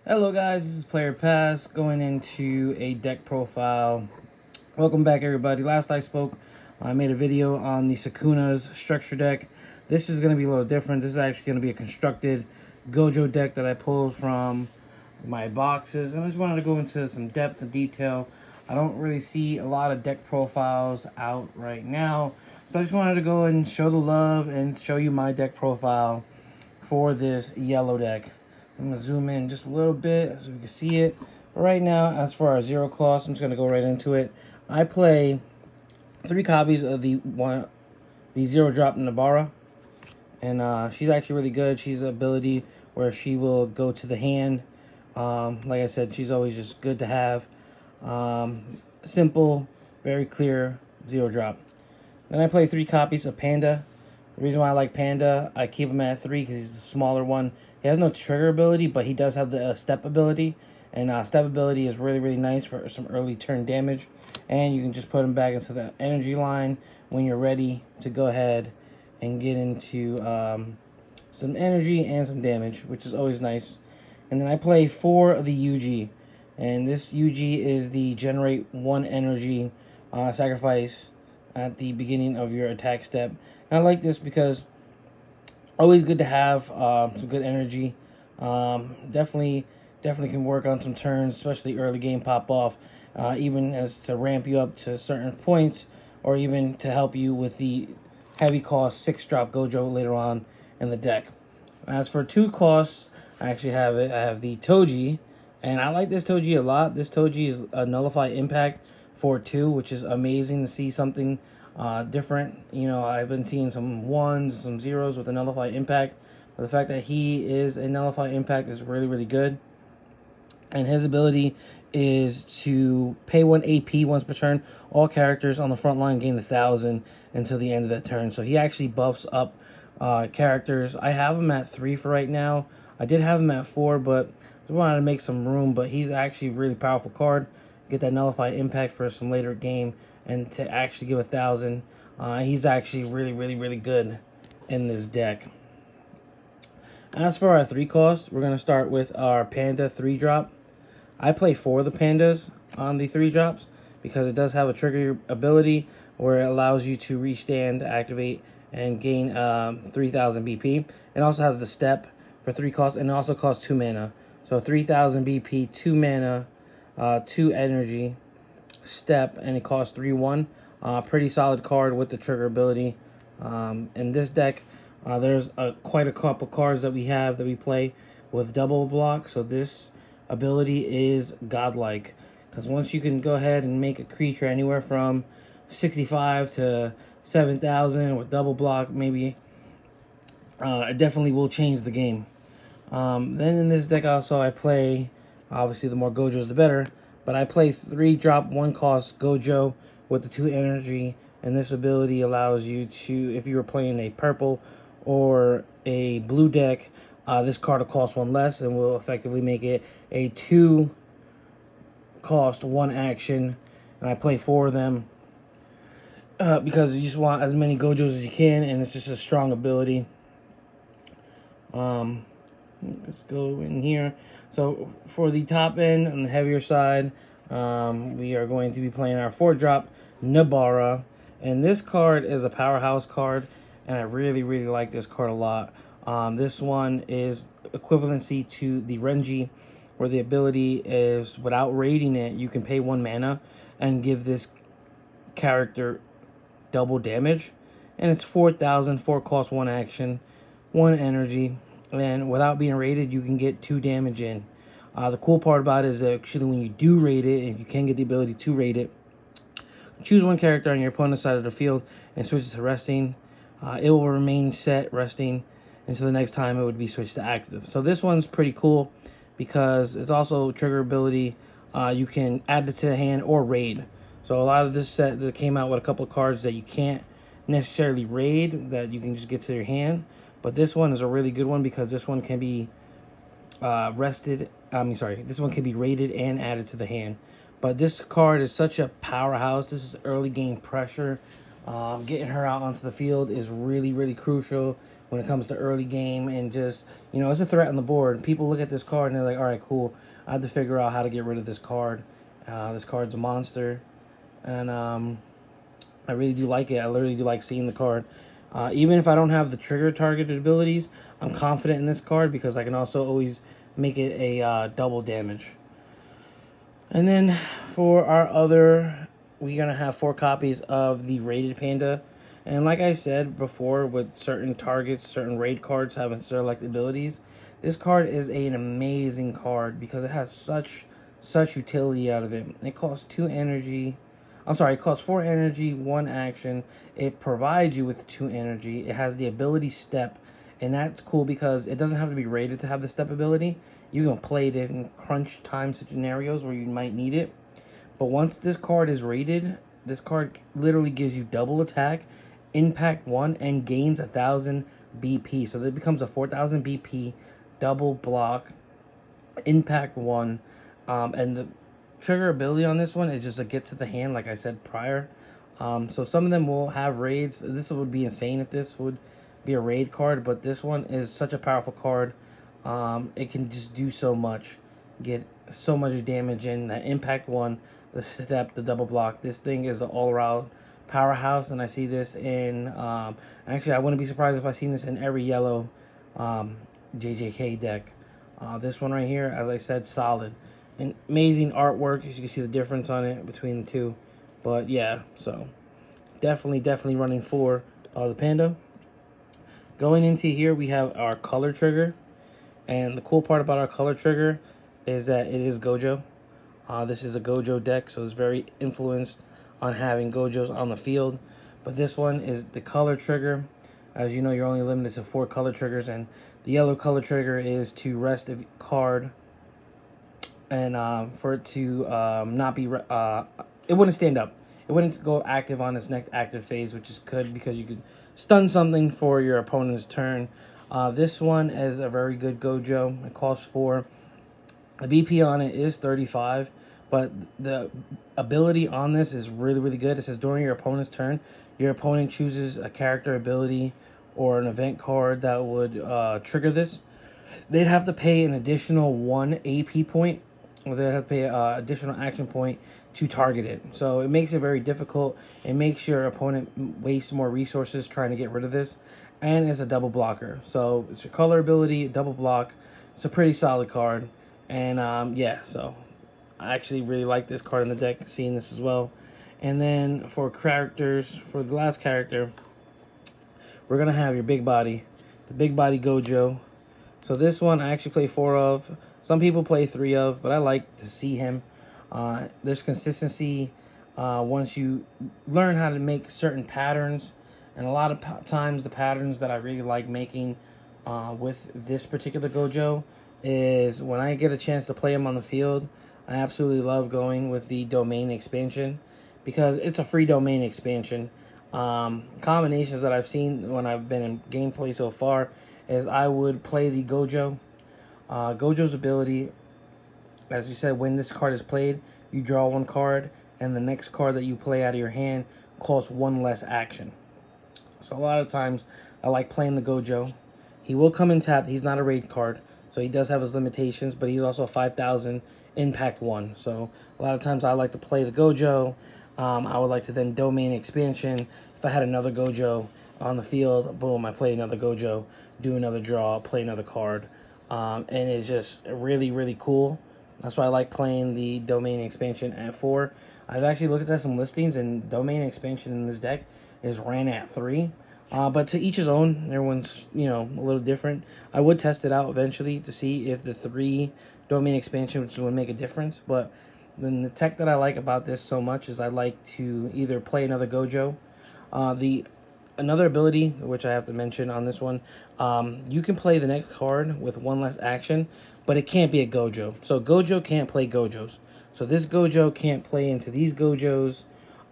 Hello guys, this is Player Pass going into a deck profile. Welcome back everybody. Last I spoke, I made a video on the Sukuna's structure deck. This is going to be a little different. This is actually going to be a constructed Gojo deck that I pulled from my boxes. And I just wanted to go into some depth and detail. I don't really see a lot of deck profiles out right now. So I just wanted to go and show the love and show you my deck profile for this yellow deck. I'm going to zoom in just a little bit so we can see it. But right now, as for our zero cost, I'm just going to go right into it. I play 3 copies of the zero drop Nobara. And she's actually really good. She's an ability where she will go to the hand. Like I said, she's always just good to have. Simple, very clear, zero drop. Then I play 3 copies of Panda. The reason why I like Panda, I keep him at 3 because he's the smaller one. He has no trigger ability, but he does have the step ability. And step ability is really, really nice for some early turn damage. And you can just put him back into the energy line when you're ready to go ahead and get into some energy and some damage, which is always nice. And then I play 4 of the UG. And this UG is the generate 1 energy sacrifice at the beginning of your attack step. And I like this because always good to have some good energy. Definitely can work on some turns, especially early game pop off, even as to ramp you up to certain points, or even to help you with the heavy cost 6 drop Gojo later on in the deck. As for 2 costs, I actually have it. I have the Toji, and I like this Toji a lot. This Toji is a nullify impact for 2, which is amazing to see something different. You know, I've been seeing some 1s, some 0s with a nullify impact, but the fact that he is a nullify impact is really, really good. And his ability is to pay 1 AP once per turn. All characters on the front line gain 1,000 until the end of that turn. So he actually buffs up characters. I have him at 3 for right now. I did have him at 4, but I wanted to make some room. But he's actually a really powerful card. Get that nullify impact for some later game, and to actually give 1,000. He's actually really, really, really good in this deck. As for our 3 costs, we're going to start with our Panda 3 drop. I play 4 of the Pandas on the 3 drops because it does have a trigger ability where it allows you to restand, activate, and gain 3,000 BP. It also has the step for 3 costs, and it also costs 2 mana. So 3,000 BP, 2 mana, 2 energy, step, and it costs 3/1. Pretty solid card with the trigger ability. In this deck, there's quite a couple cards that we play with double block. So this ability is godlike, because once you can go ahead and make a creature anywhere from 65 to 7,000 with double block, maybe it definitely will change the game. Then in this deck also I play, obviously the more Gojos the better, but I play 3 drop 1 cost Gojo with the 2 energy, and this ability allows you to, if you were playing a purple or a blue deck, this card will cost 1 less and will effectively make it a 2 cost 1 action. And I play 4 of them because you just want as many Gojos as you can, and it's just a strong ability. Let's go in here. So for the top end, on the heavier side, we are going to be playing our 4 drop Nobara. And this card is a powerhouse card, and I really, really like this card a lot. This one is equivalency to the Renji, where the ability is, without raiding it, you can pay 1 mana and give this character double damage. And it's 4,000, 4 cost 1 action, 1 energy. And without being raided, you can get 2 damage in. The cool part about it is that actually when you do raid it, if you can get the ability to raid it, choose 1 character on your opponent's side of the field and switch it to resting. It will remain set resting until the next time it would be switched to active. So this one's pretty cool because it's also trigger ability. You can add it to the hand or raid. So a lot of this set that came out with a couple of cards that you can't necessarily raid, that you can just get to your hand. But this one is a really good one because this one can be this one can be raided and added to the hand. But this card is such a powerhouse. This is early game pressure. Getting her out onto the field is really, really crucial when it comes to early game, and just, it's a threat on the board. People look at this card and they're like, all right, cool. I have to figure out how to get rid of this card. This card's a monster, and I really do like it. I literally do like seeing the card. Even if I don't have the trigger targeted abilities, I'm confident in this card because I can also always make it a double damage. And then for our other, we're going to have 4 copies of the rated Panda. And like I said before, with certain targets, certain raid cards having select abilities, this card is an amazing card because it has such utility out of it. It costs 2 energy. I'm sorry, it costs 4 energy, 1 action. It provides you with 2 energy. It has the ability step, and that's cool because it doesn't have to be rated to have the step ability. You can play it in crunch time scenarios where you might need it. But once this card is rated, this card literally gives you double attack, impact 1, and gains 1,000 BP. So it becomes a 4,000 BP, double block, impact 1, and the trigger ability on this one is just a get to the hand, like I said prior. So some of them will have raids. This would be insane if this would be a raid card, but this one is such a powerful card. It can just do so much, get so much damage in. That impact 1, the step, the double block. This thing is an all-around powerhouse, and I see this in, actually I wouldn't be surprised if I seen this in every yellow JJK deck. This one right here, as I said, solid. And amazing artwork, as you can see the difference on it between the two. But yeah, so definitely running for the Panda. Going into here, we have our color trigger. And the cool part about our color trigger is that it is Gojo. This is a Gojo deck, so it's very influenced on having Gojos on the field. But this one is the color trigger. As you know, you're only limited to 4 color triggers, and the yellow color trigger is to rest a card, and for it to not be, it wouldn't stand up. It wouldn't go active on its next active phase, which is good because you could stun something for your opponent's turn. This one is a very good Gojo. It costs 4. The BP on it is 35, but the ability on this is really good. It says during your opponent's turn, your opponent chooses a character ability or an event card that would trigger this. They'd have to pay an additional 1 AP point, or they'd have to pay an additional action point to target it. So it makes it very difficult. It makes your opponent waste more resources trying to get rid of this. And it's a double blocker. So it's your color ability, double block. It's a pretty solid card. And yeah, so I actually really like this card in the deck, seeing this as well. And then for characters, for the last character, we're going to have your big body, the big body Gojo. So this one I actually play 4 of. Some people play 3 of, but I like to see him. There's consistency once you learn how to make certain patterns. And a lot of times the patterns that I really like making with this particular Gojo is when I get a chance to play him on the field, I absolutely love going with the domain expansion because it's a free domain expansion. Combinations that I've seen when I've been in gameplay so far is I would play the Gojo. Gojo's ability, as you said, when this card is played, you draw 1 card, and the next card that you play out of your hand costs 1 less action. So a lot of times I like playing the Gojo. He will come in tapped. He's not a raid card, so he does have his limitations, but he's also a 5,000 impact 1. So a lot of times I like to play the Gojo. I would like to then domain expansion. If I had another Gojo on the field, boom, I play another Gojo, do another draw, play another card. And it's just really cool. That's why I like playing the domain expansion at 4. I've actually looked at some listings, and domain expansion in this deck is ran at 3. But to each his own. Everyone's, a little different. I would test it out eventually to see if the 3 domain expansion would make a difference. But then the tech that I like about this so much is I like to either play another Gojo. Another ability, which I have to mention on this one, you can play the next card with 1 less action, but it can't be a Gojo. So Gojo can't play Gojos. So this Gojo can't play into these Gojos.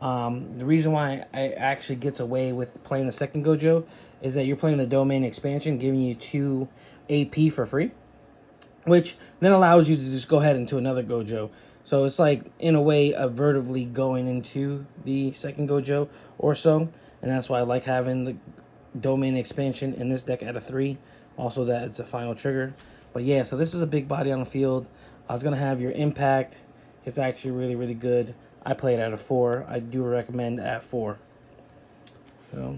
The reason why I actually gets away with playing the second Gojo is that you're playing the domain expansion, giving you 2 AP for free, which then allows you to just go ahead into another Gojo. So it's like, in a way, avertively going into the second Gojo or so. And that's why I like having the domain expansion in this deck at a 3. Also, that it's a final trigger. But yeah, so this is a big body on the field. I was going to have your impact. It's actually really, really good. I play it at a 4. I do recommend at 4. So,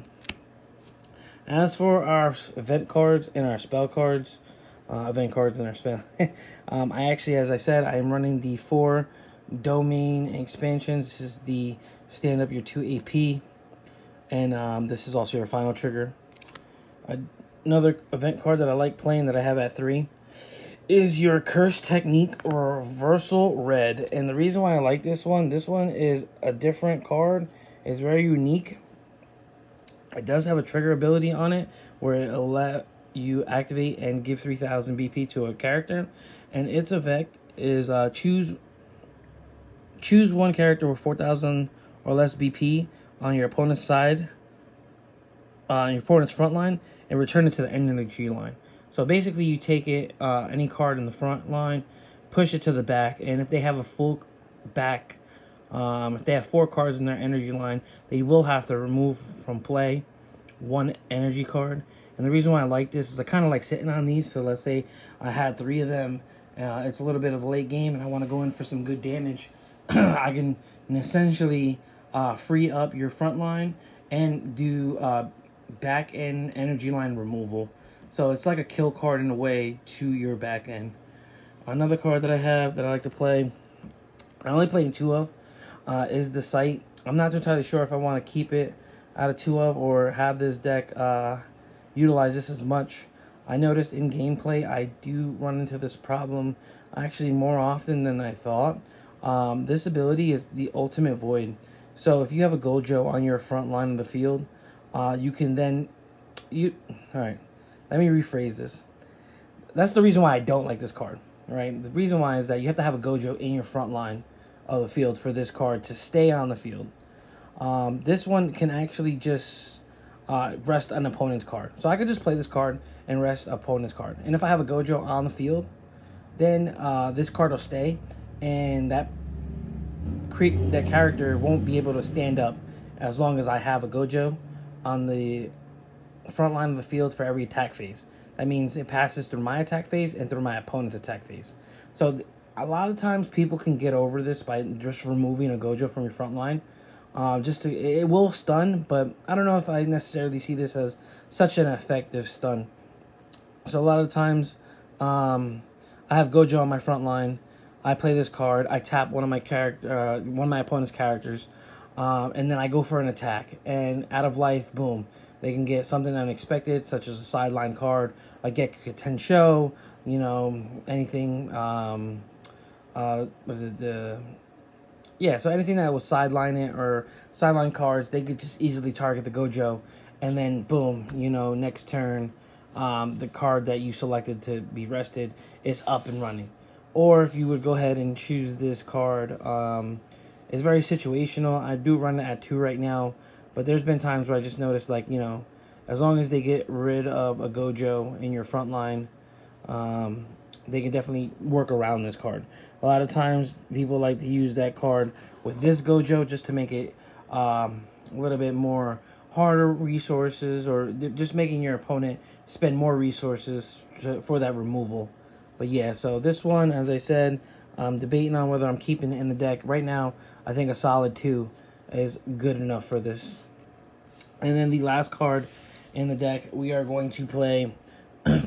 as for our event cards and our spell cards, event cards and our spell, I actually, as I said, I am running the 4 domain expansions. This is the stand up your 2 AP, and this is also your final trigger. Another event card that I like playing that I have at 3 is your Curse Technique Reversal Red. And the reason why I like this one is a different card. It's very unique. It does have a trigger ability on it where it'll let you activate and give 3,000 BP to a character. And its effect is choose one character with 4,000 or less BP on your opponent's side, on your opponent's front line, and return it to the energy line. So basically, you take it, any card in the front line, push it to the back, and if they have a full back, if they have 4 cards in their energy line, they will have to remove from play 1 energy card. And the reason why I like this is I kind of like sitting on these. So let's say I had 3 of them. It's a little bit of a late game, and I want to go in for some good damage. I can essentially free up your front line and do back end energy line removal. So it's like a kill card in a way to your back end. Another card that I have that I like to play, I only play 2 of, is the Sight. I'm not entirely sure if I want to keep it out of 2 of or have this deck utilize this as much. I noticed in gameplay I do run into this problem actually more often than I thought. This ability is the ultimate void. So if you have a Gojo on your front line of the field, you can then... Alright, let me rephrase this. That's the reason why I don't like this card. Right? The reason why is that you have to have a Gojo in your front line of the field for this card to stay on the field. This one can actually just rest an opponent's card. So I could just play this card and rest opponent's card. And if I have a Gojo on the field, then this card will stay, and that character won't be able to stand up as long as I have a Gojo on the front line of the field for every attack phase. That means it passes through my attack phase and through my opponent's attack phase. So a lot of times people can get over this by just removing a Gojo from your front line. It will stun, but I don't know if I necessarily see this as such an effective stun. So a lot of times, I have Gojo on my front line. I play this card. I tap one of my opponent's characters, and then I go for an attack. And out of life, boom, they can get something unexpected, such as a sideline card, a Gekka Tensho, anything. So anything that was sideline it or sideline cards, they could just easily target the Gojo, and then boom, next turn, the card that you selected to be rested is up and running. Or if you would go ahead and choose this card, it's very situational. I do run it at 2 right now, but there's been times where I just noticed, as long as they get rid of a Gojo in your front line, they can definitely work around this card. A lot of times, people like to use that card with this Gojo just to make it a little bit more harder resources, or just making your opponent spend more resources for that removal. But yeah, so this one, as I said, I'm debating on whether I'm keeping it in the deck. Right now, I think a solid 2 is good enough for this. And then the last card in the deck, we are going to play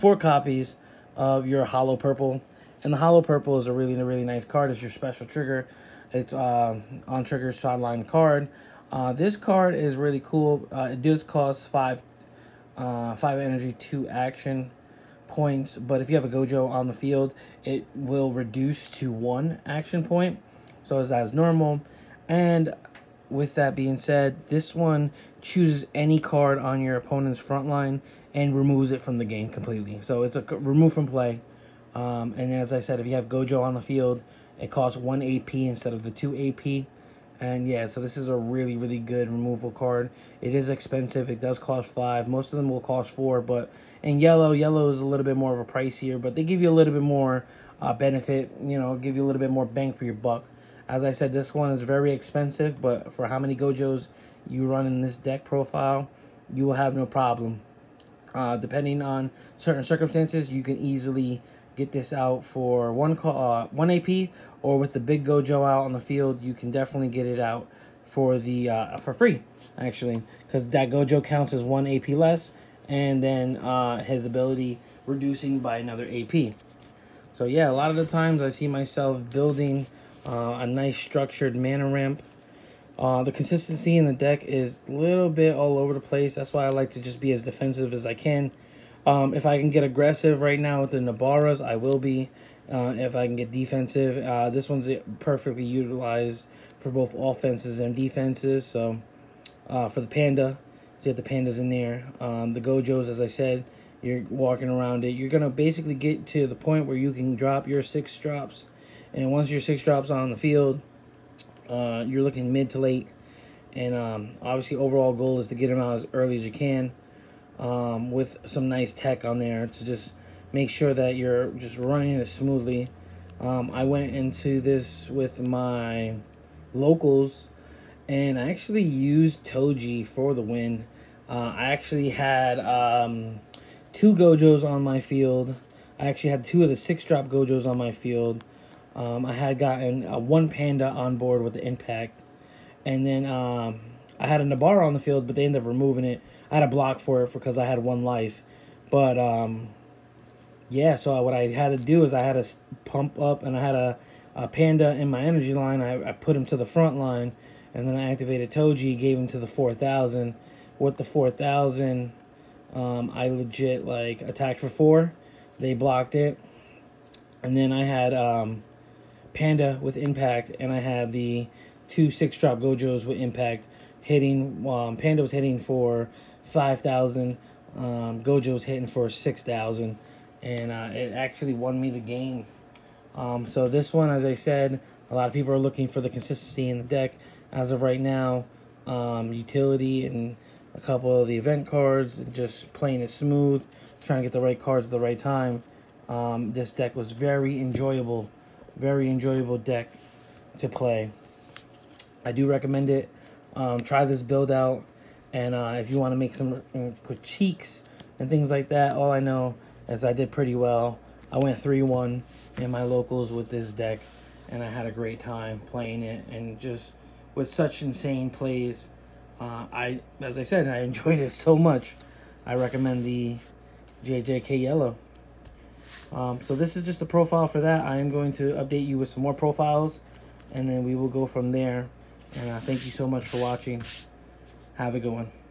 4 copies of your Hollow Purple. And the Hollow Purple is a really, really nice card. It's your special trigger. It's on trigger sideline card. This card is really cool. It does cost 5 energy, 2 action points, but if you have a Gojo on the field, it will reduce to 1 action point, so it's as normal. And with that being said, this one chooses any card on your opponent's front line and removes it from the game completely. So it's a remove from play. And as I said, if you have Gojo on the field, it costs 1 AP instead of the 2 AP. And yeah, so this is a really, really good removal card. It is expensive. It does cost 5. Most of them will cost 4, but in yellow is a little bit more of a pricier, but they give you a little bit more benefit, you know, give you a little bit more bang for your buck. As I said, this one is very expensive, but for how many Gojos you run in this deck profile, you will have no problem. Depending on certain circumstances, you can easily get this out for one AP, or with the big Gojo out on the field, you can definitely get it out for for free, actually, because that Gojo counts as 1 AP less, and then his ability reducing by another AP. So yeah, a lot of the times I see myself building a nice structured mana ramp. The consistency in the deck is a little bit all over the place. That's why I like to just be as defensive as I can. If I can get aggressive right now with the Nobaras, I will be. If I can get defensive, this one's perfectly utilized for both offenses and defenses. So for the Panda, you have the Pandas in there. The Gojos, as I said, you're walking around it. You're going to basically get to the point where you can drop your 6 drops. And once your 6 drops on the field, you're looking mid to late. And obviously overall goal is to get them out as early as you can, with some nice tech on there to just make sure that you're just running it smoothly. I went into this with my locals, and I actually used Toji for the win. I actually had 2 Gojos on my field. I actually had 2 of the 6-drop Gojos on my field. I had gotten 1 Panda on board with the impact. And then I had a Nobara on the field, but they ended up removing it. I had a block for it because I had 1 life. But, yeah, so what I had to do is I had to pump up, and I had a Panda in my energy line. I put him to the front line, and then I activated Toji, gave him to the 4,000. With the 4,000, I legit, like, attacked for 4. They blocked it. And then I had Panda with impact, and I had the 2 6-drop Gojos with impact hitting. Panda was hitting for 5,000. Gojo was hitting for 6,000. And it actually won me the game. So this one, as I said, a lot of people are looking for the consistency in the deck. As of right now, utility and a couple of the event cards, and just playing it smooth, trying to get the right cards at the right time. This deck was very enjoyable deck to play. I do recommend it. Try this build out, and if you want to make some critiques and things like that, all I know is I did pretty well. I went 3-1 in my locals with this deck, and I had a great time playing it, and just with such insane plays. As I said, I enjoyed it so much. I recommend the JJK Yellow. So this is just a profile for that. I am going to update you with some more profiles, and then we will go from there. And thank you so much for watching. Have a good one.